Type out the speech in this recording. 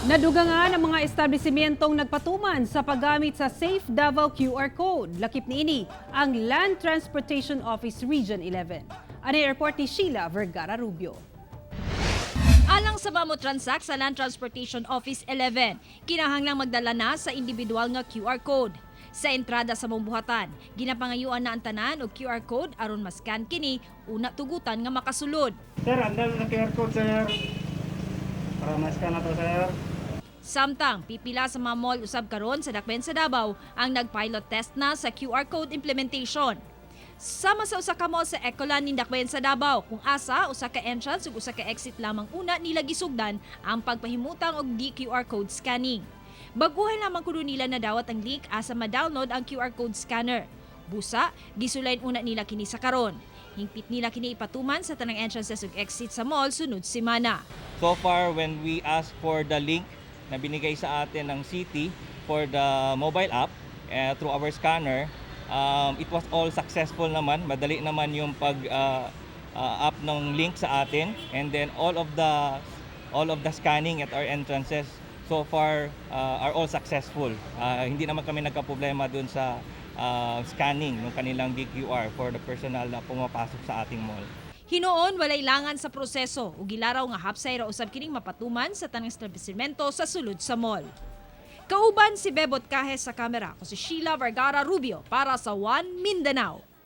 Naduga nga ng mga establesimentong nagpatuman sa paggamit sa Safe Davao QR Code. Lakip niini ang Land Transportation Office Region 11. Ano yung report ni Sheila Vergara Rubio. Alang sa mamotransak sa Land Transportation Office 11, kinahanglang magdala na sa individual nga QR code. Sa entrada sa mambuhatan, ginapangayuan na ang tanan og QR code aron maskan kini una tugutan nga makasulod. Sir, andal na QR code, sir. Para maskan na to, sir. Samtang pipila sa mga mall usab karon sa dakben sa Davao ang nagpilot test na sa QR code implementation. Sama sa usa ka mall sa Ecolan nin dakben sa Davao kung asa usa ka entrance ug usa ka exit lamang una nila gisugdan ang pagpahimutang og QR code scanning. Baguhan lamang kuno nila na dawat ang link asa ma-download ang QR code scanner. Busa, gisulayn una nila kini sa karon. Hingpit nila kini ipatuman sa tanang entrances ug exit sa mall sunod semana. So far, when we ask for the link na binigay sa atin ng city for the mobile app through our scanner, it was all successful naman. Madali naman yung pag-up ng link sa atin, and then all of the scanning at our entrances so far are all successful. Hindi naman kami nagka-problema dun sa scanning ng kanilang DQR for the personnel na pumapasok sa ating mall. Hinoon walay langan sa proseso ug gilaraw nga hapsay ra usab kining mapatuman sa tanang establishmento sa sulod sa mall. Kauban si Bebot Kahes sa kamera, ko si Sheila Vergara Rubio para sa One Mindanao.